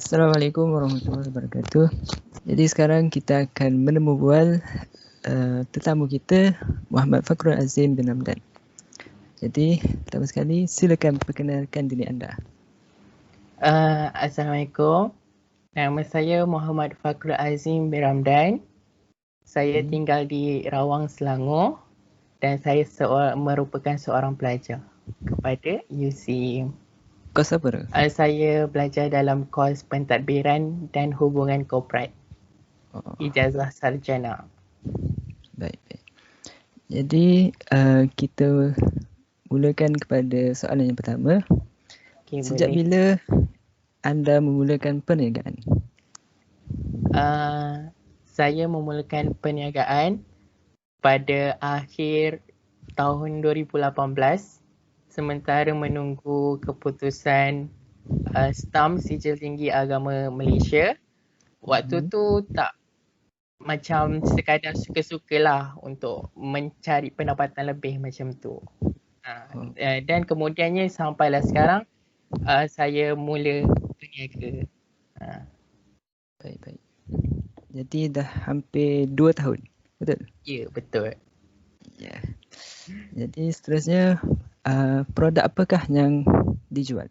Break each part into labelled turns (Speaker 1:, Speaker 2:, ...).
Speaker 1: Assalamualaikum warahmatullahi wabarakatuh. Jadi sekarang kita akan menemu bual tetamu kita Muhammad Fakhrul Azim bin Ramdan. Jadi pertama sekali silakan perkenalkan diri anda.
Speaker 2: Assalamualaikum. Nama saya Muhammad Fakhrul Azim bin Ramdan. Saya tinggal di Rawang, Selangor dan saya merupakan seorang pelajar kepada UCM.
Speaker 1: Kos apa tu?
Speaker 2: Saya belajar dalam kos pentadbiran dan hubungan korporat. Ijazah sarjana.
Speaker 1: Baik. Jadi kita mulakan kepada soalan yang pertama.
Speaker 2: Okay,
Speaker 1: Sejak
Speaker 2: boleh.
Speaker 1: bila anda memulakan perniagaan?
Speaker 2: Saya memulakan perniagaan pada akhir tahun 2018 sementara menunggu keputusan stamp Sijil Tinggi Agama Malaysia. Waktu tu tak macam sekadar suka-sukalah untuk mencari pendapatan lebih macam tu. Dan kemudiannya sampailah sekarang saya mula berniaga.
Speaker 1: Baik. Jadi dah hampir 2 tahun, betul?
Speaker 2: Ya, betul.
Speaker 1: Ya. Jadi seterusnya produk apakah yang dijual?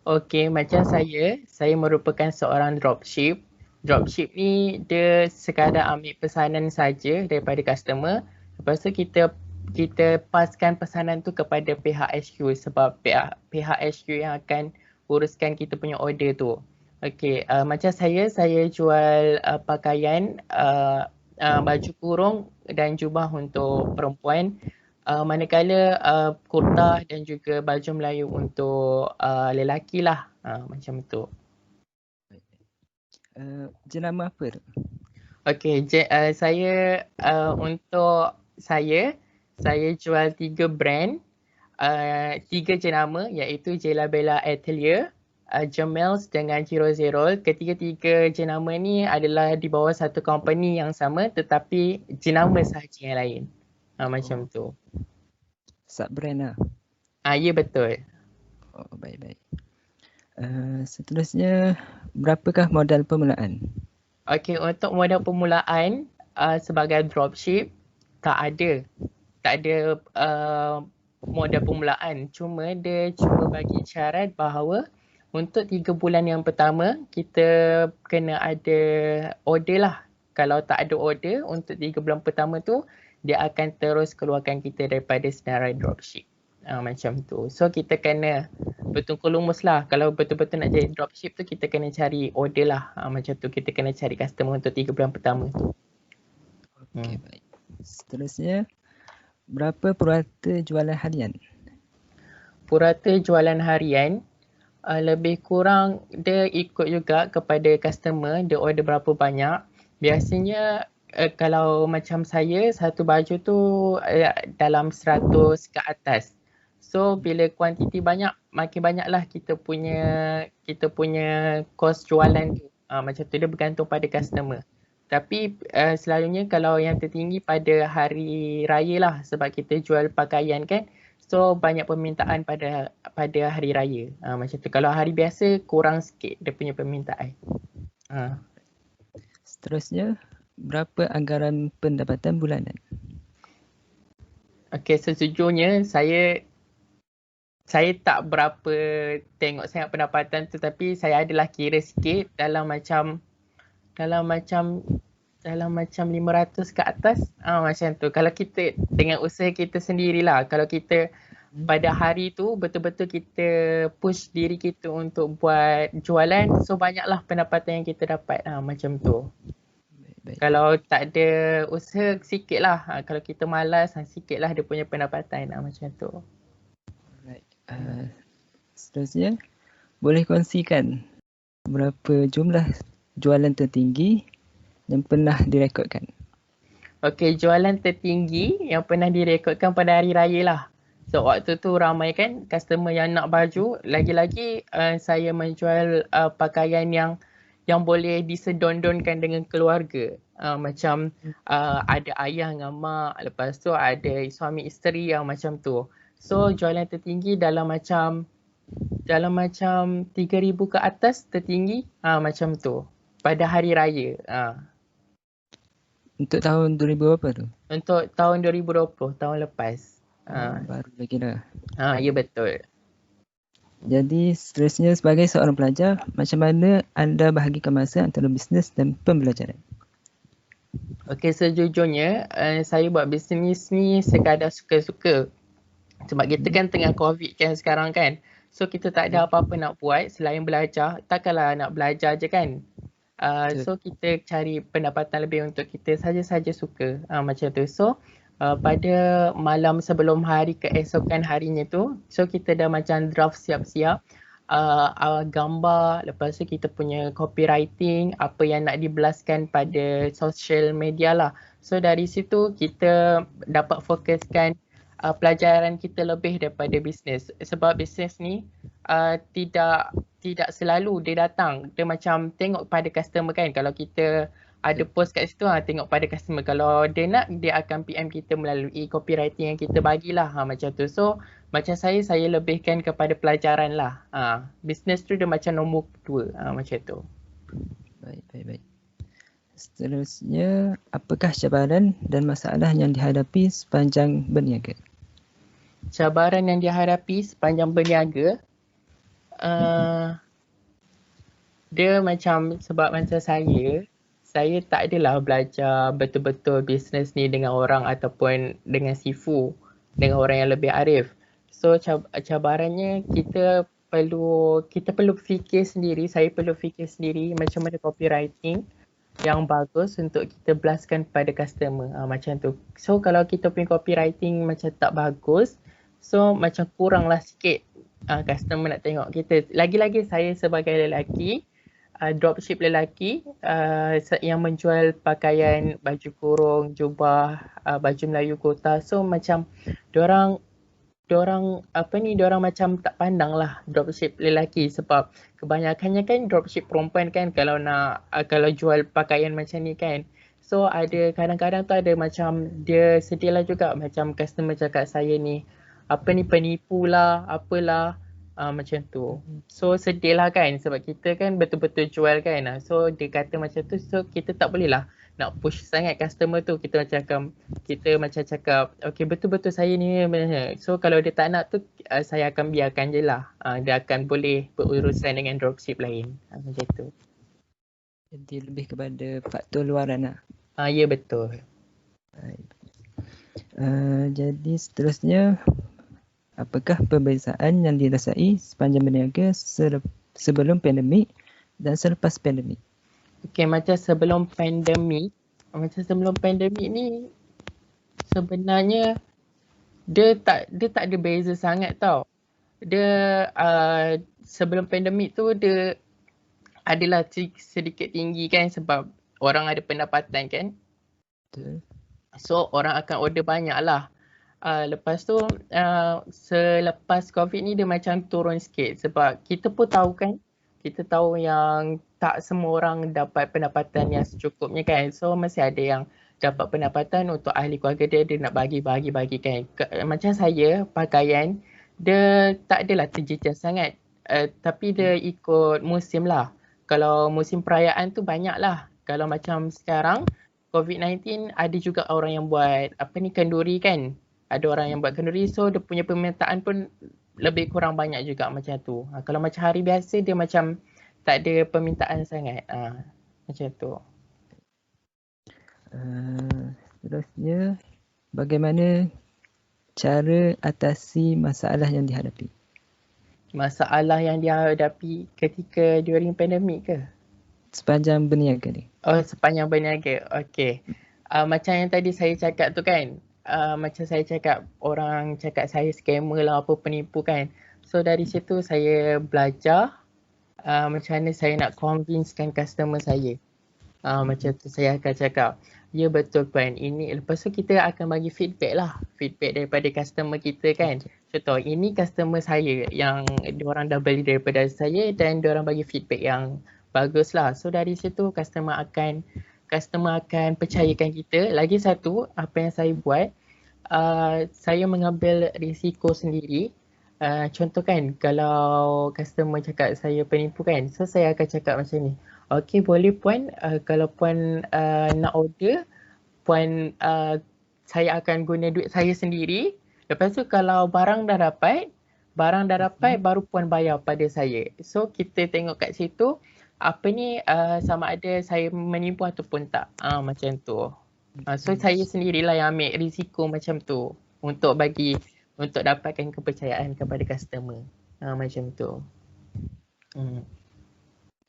Speaker 2: Okey, macam saya merupakan seorang dropship. Dropship ni dia sekadar ambil pesanan saja daripada customer. Lepas tu kita paskan pesanan tu kepada pihak HQ sebab pihak HQ yang akan uruskan kita punya order tu. Okey, macam saya jual pakaian baju kurung dan jubah untuk perempuan. Manakala kurta dan juga baju Melayu untuk lelaki lah, macam tu.
Speaker 1: Jenama apa tu?
Speaker 2: Okey, saya untuk saya jual 3 brand, 3 jenama iaitu Jella Bella Atelier, Jamels dengan Zero Zero. Ketiga-tiga jenama ni adalah di bawah satu company yang sama tetapi jenama sahaja yang lain. Macam tu.
Speaker 1: Sub-brand lah?
Speaker 2: Ya, betul.
Speaker 1: Baik. Seterusnya, berapakah modal permulaan?
Speaker 2: Okey, untuk modal permulaan sebagai dropship tak ada modal permulaan. Dia cuma bagi syarat bahawa untuk 3 bulan yang pertama kita kena ada order lah. Kalau tak ada order untuk 3 bulan pertama tu, dia akan terus keluarkan kita daripada senarai dropship. Macam tu. So kita kena bertungkus lumus lah. Kalau betul-betul nak jadi dropship tu kita kena cari order lah. Macam tu kita kena cari customer untuk 3 bulan pertama tu.
Speaker 1: Okey, baik. Seterusnya, berapa purata jualan harian?
Speaker 2: Purata jualan harian lebih kurang dia ikut juga kepada customer, dia order berapa banyak. Biasanya kalau macam saya, satu baju tu dalam 100 ke atas. So bila kuantiti banyak, makin banyaklah kita punya kos jualan tu. Macam tu, dia bergantung pada customer. Tapi selalunya kalau yang tertinggi pada hari raya lah sebab kita jual pakaian kan. So banyak permintaan pada hari raya. Macam tu. Kalau hari biasa kurang sikit dia punya permintaan.
Speaker 1: Seterusnya, berapa anggaran pendapatan bulanan?
Speaker 2: Okey, sejujurnya saya tak berapa tengok sangat pendapatan tu, tapi saya adalah kira sikit dalam macam 500 ke atas. Macam tu. Kalau kita dengan usaha kita sendirilah, kalau kita pada hari tu betul-betul kita push diri kita untuk buat jualan, so banyaklah pendapatan yang kita dapat. Macam tu.
Speaker 1: Baik.
Speaker 2: Kalau tak ada usaha, sikit lah. Kalau kita malas, sikit lah dia punya pendapatan. Macam tu.
Speaker 1: Baik. Seterusnya, boleh kongsikan berapa jumlah jualan tertinggi yang pernah direkodkan?
Speaker 2: Okey, jualan tertinggi yang pernah direkodkan pada hari raya lah. So waktu tu ramai kan customer yang nak baju. Lagi-lagi saya menjual pakaian yang boleh disedondonkan dengan keluarga. Macam ada ayah dengan mak, lepas tu ada suami isteri yang macam tu. So jualan tertinggi dalam macam dalam macam 3,000 ke atas tertinggi, macam tu. Pada hari raya.
Speaker 1: Untuk tahun 2000 berapa tu?
Speaker 2: Untuk tahun 2020, tahun lepas.
Speaker 1: Baru lagi dah.
Speaker 2: Ya betul.
Speaker 1: Jadi seterusnya sebagai seorang pelajar, macam mana anda bahagikan masa antara bisnes dan pembelajaran?
Speaker 2: Okey, sejujurnya saya buat bisnes ni sekadar suka-suka. Sebab kita kan tengah COVID kan sekarang kan. So kita tak ada apa-apa nak buat selain belajar. Takkanlah nak belajar je kan. So kita cari pendapatan lebih untuk kita saja-saja suka macam tu. So pada malam sebelum hari keesokan harinya tu, so kita dah macam draft siap-siap gambar, lepas tu kita punya copywriting, apa yang nak dibelaskan pada social media lah. So dari situ kita dapat fokuskan pelajaran kita lebih daripada bisnes. Sebab bisnes ni tidak selalu dia datang. Dia macam tengok pada customer kan. Kalau kita ada post kat situ, tengok pada customer. Kalau dia nak, dia akan PM kita melalui copywriting yang kita bagilah. Macam tu. So, macam saya lebihkan kepada pelajaran lah. Bisnes tu dia macam nombor 2. Macam tu.
Speaker 1: Baik. Seterusnya, apakah cabaran dan masalah yang dihadapi sepanjang berniaga?
Speaker 2: Cabaran yang dihadapi sepanjang berniaga, dia macam sebab macam saya tak adalah belajar betul-betul bisnes ni dengan orang ataupun dengan sifu, dengan orang yang lebih arif. So cabarannya kita perlu fikir sendiri, saya perlu fikir sendiri macam mana copywriting yang bagus untuk kita belaskan pada customer. Macam tu. So kalau kita punya copywriting macam tak bagus, so macam kuranglah sikit customer nak tengok kita. Lagi-lagi saya sebagai lelaki, dropship lelaki yang menjual pakaian, baju kurung, jubah, baju Melayu kota. So macam diorang macam tak pandang lah dropship lelaki sebab kebanyakannya kan dropship perempuan kan kalau jual pakaian macam ni kan. So ada kadang-kadang tu ada macam dia sedih lah juga macam customer cakap saya ni penipu lah, apalah. Macam tu. So sedih lah kan sebab kita kan betul-betul jual kan. So dia kata macam tu, so kita tak boleh lah nak push sangat customer tu. Kita macam cakap okay betul-betul saya ni. So kalau dia tak nak tu saya akan biarkan je lah. Dia akan boleh berurusan dengan dropship lain. Macam tu.
Speaker 1: Jadi lebih kepada faktor luaran lah.
Speaker 2: Ya betul.
Speaker 1: Jadi seterusnya, apakah perbezaan yang dirasai sepanjang berniaga sebelum pandemik dan selepas pandemik?
Speaker 2: Okay, macam sebelum pandemik ni sebenarnya dia tak ada beza sangat tau. Dia sebelum pandemik tu dia adalah sedikit tinggi kan sebab orang ada pendapatan kan.
Speaker 1: Betul. So
Speaker 2: orang akan order banyak lah. Lepas tu selepas COVID ni dia macam turun sikit sebab kita pun tahu kan, kita tahu yang tak semua orang dapat pendapatan yang secukupnya kan. So masih ada yang dapat pendapatan untuk ahli keluarga dia nak bagi kan. Macam saya pakaian dia tak adalah terjejas sangat tapi dia ikut musim lah. Kalau musim perayaan tu banyak lah. Kalau macam sekarang COVID-19 ada juga orang yang buat kenduri kan. Ada orang yang buat kenduri, so dia punya permintaan pun lebih kurang banyak juga macam tu. Kalau macam hari biasa dia macam tak ada permintaan sangat. Macam tu.
Speaker 1: Seterusnya, bagaimana cara atasi masalah yang dihadapi?
Speaker 2: Masalah yang dihadapi ketika during pandemik ke?
Speaker 1: Sepanjang berniaga ni.
Speaker 2: Sepanjang berniaga. Okay. Macam yang tadi saya cakap tu kan. Macam saya cakap, orang cakap saya scammer lah, penipu kan. So dari situ saya belajar macam mana saya nak convincekan customer saya. Macam tu saya akan cakap, ya betul Puan, ini. Lepas tu kita akan bagi feedback lah. Feedback daripada customer kita kan. Contoh, ini customer saya yang diorang dah beli daripada saya dan diorang bagi feedback yang bagus lah. So dari situ customer akan percayakan kita. Lagi satu, apa yang saya buat, saya mengambil risiko sendiri. contoh kan, kalau customer cakap saya penipu kan, so saya akan cakap macam ni. Okey, boleh puan, kalau puan nak order, puan saya akan guna duit saya sendiri. Lepas tu kalau barang dah dapat, baru puan bayar pada saya. So kita tengok kat situ apa ni sama ada saya menipu ataupun tak. Macam tu. So saya sendirilah yang ambil risiko macam tu untuk dapatkan kepercayaan kepada customer. Macam tu.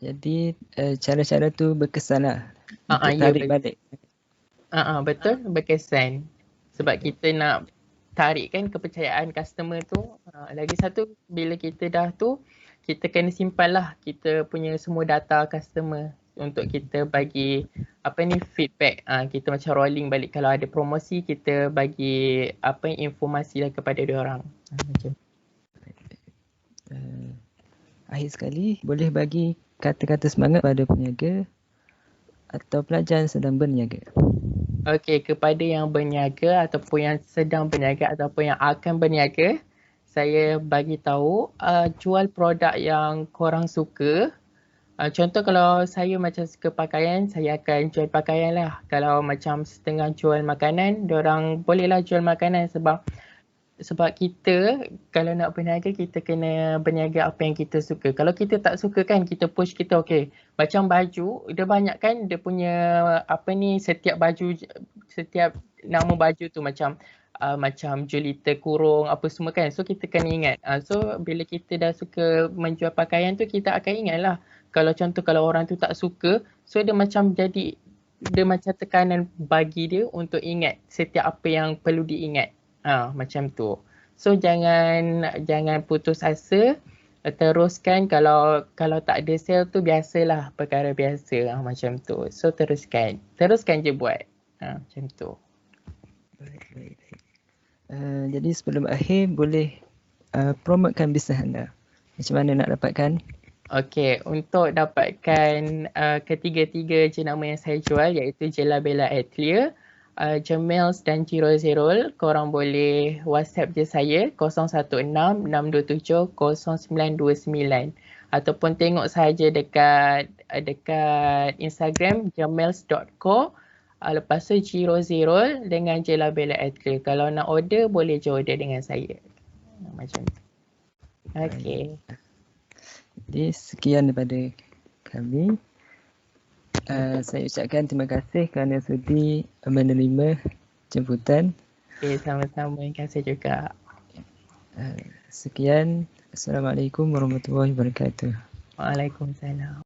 Speaker 1: Jadi cara-cara tu berkesan lah untuk
Speaker 2: Ya,
Speaker 1: tarik balik.
Speaker 2: betul, berkesan. Sebab kita nak tarikkan kepercayaan customer tu. Lagi satu, bila kita dah tu, kita kena simpan lah kita punya semua data customer untuk kita bagi feedback. Kita macam rolling balik kalau ada promosi, kita bagi informasi lah kepada diorang. Macam.
Speaker 1: Akhir sekali, boleh bagi kata-kata semangat pada peniaga atau pelajar yang sedang berniaga.
Speaker 2: Okey, kepada yang berniaga ataupun yang sedang berniaga ataupun yang akan berniaga, saya bagi tahu jual produk yang korang suka. Contoh kalau saya macam suka pakaian, saya akan jual pakaian lah. Kalau macam setengah jual makanan, diorang bolehlah jual makanan sebab kita kalau nak berniaga, kita kena berniaga apa yang kita suka. Kalau kita tak suka kan, kita push kita okey. Macam baju, dia banyak kan dia punya setiap baju, setiap nama baju tu macam Julita kurung apa semua kan. So kita kena ingat. So bila kita dah suka menjual pakaian tu, kita akan ingat lah. Kalau contoh kalau orang tu tak suka, so dia macam tekanan bagi dia untuk ingat setiap apa yang perlu diingat. Macam tu. So jangan putus asa. Teruskan kalau tak ada sale tu biasalah, perkara biasa macam tu. So teruskan je buat. Macam tu.
Speaker 1: Baik. Jadi sebelum akhir boleh promotekan bisnes anda. Macam mana nak dapatkan?
Speaker 2: Okey, untuk dapatkan ketiga-tiga jenama yang saya jual iaitu Jella Bella Atelier, Jemels dan Jirozerol, korang boleh WhatsApp je saya 016-627-0929 ataupun tengok saja dekat Instagram jemels.co, lepas tu Jirozerol dengan Jella Bella Atelier. Kalau nak order boleh je order dengan saya. Macam tu. Okey.
Speaker 1: Jadi sekian daripada kami. Saya ucapkan terima kasih kerana sudi menerima jemputan.
Speaker 2: Okay, sama-sama. Terima kasih juga.
Speaker 1: Sekian. Assalamualaikum warahmatullahi wabarakatuh.
Speaker 2: Waalaikumsalam.